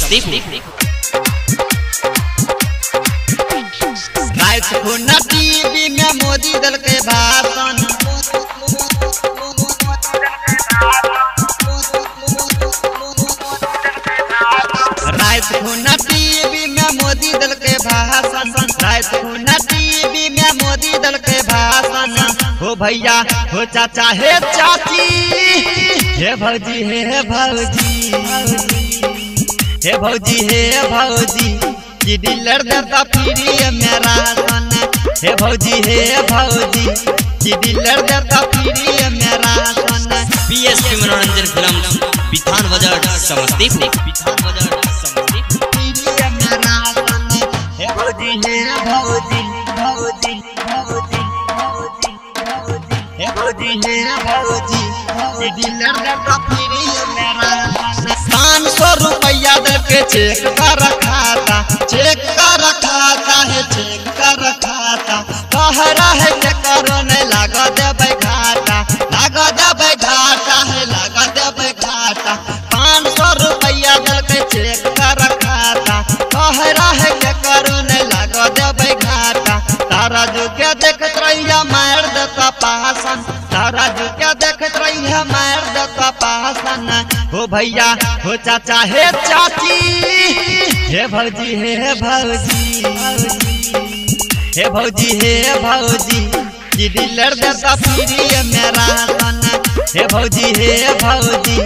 समस्तीपुर। रात को न टीवी में मोदी दल के भाषण, रात को न टीवी में मोदी दल के भाषण, रात को न टीवी में मोदी दल के भाषण। हो भैया हो चाचा हे चाची, हे भौजी हे भौजी, हे भौजी हे भौजी, कि डीलर देता फ्री मेरा सन। हे भौजी हे भौजी, कि डीलर देता फ्री मेरा सन। बीएसपी मनोरंजन फिल्म बिथान बाजार समस्तीपुर। बिथान बाजार समस्तीपुर। फ्री मेरा सन। हे भौजी हे भौजी, भौजी भौजी भौजी भौजी, हे भौजी हे भौजी, कि डीलर देता फ्री मेरा सन। 500 रुपया दे के चेक का रखा था, चेक का रखा था, है चेक का रखा था। कह रहा है के करो नहीं लगा देवे घाटा, लगा देवे घाटा है, लगा देवे घाटा। 500 रुपया दे के चेक का रखा था, कह रहा है के करो नहीं लगा देवे घाटा। तारा जो क्या देखत रही मार देता पासन, तारा जो क्या देखत रही मार देता पासन। हो भैया हो चाचा हे चाची, हे भौजी हे भौजी, हे भौजी हे भौजी, कि डीलर देता फ्री मेरा सन। हे भौजी हे भौजी,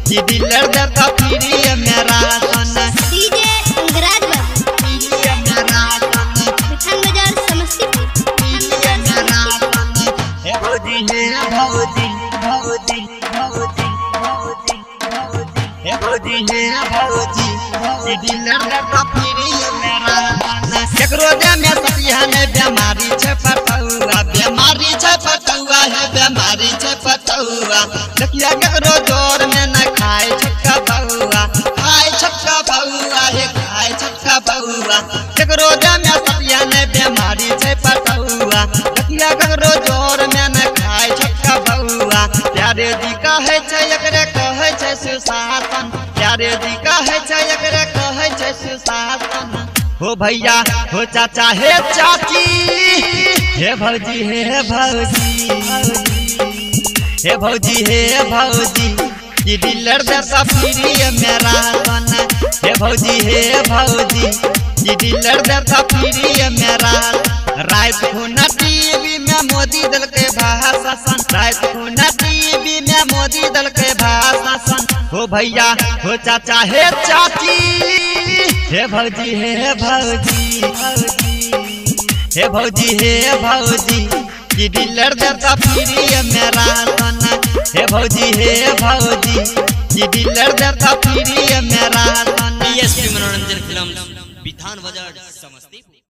कि डीलर देता फ्री मेरा सन। डीजे अंगराज बाबू, फ्री मेरा सन। बिथान बाजार समस्तीपुर। फ्री मेरा सन। हे भौजी हे भौजी, भौजी भौजी भौजी भौजी, हे भौजी हे भौजी, कि डीलर देता फ्री मेरा सन। केकरो दे में सतिया ने बीमारी छे पटौआ, बीमारी छे पटौआ, है बीमारी छे पटौआ। देखिया केकरो जोर में न खाए छक्का बउआ, खाए छक्का बउआ, है खाए छक्का बउआ। केकरो दे में सतिया ने बीमारी छे पटौआ, देखिया केकरो जोर में न खाए छक्का बउआ। प्यारे जी कहे छे एकरे कहे छे सुशासन, प्यारे जी कहे छे एकरे कहे छे सुशासन। हो भैया हो चाचा हे चाची, हे भौजी हे भौजी, हे भौजी हे भौजी, कि डीलर देता फ्री मेरा सन। हे भौजी हे भौजी, कि डीलर देता फ्री मेरा। रात को न टीवी में मोदी दल के भाषण, रात को न टीवी में मोदी दल के भाषण। हो भैया हो चाचा हे चाची, हे भौजी हे भौजी, हे भौजी हे भौजी, कि डीलर देता फ्री मेरा सन। हे भौजी हे भौजी, कि डीलर देता फ्री मेरा सन। बीएसपी मनोरंजन फिल्म बिथान बाजार समस्तीपुर।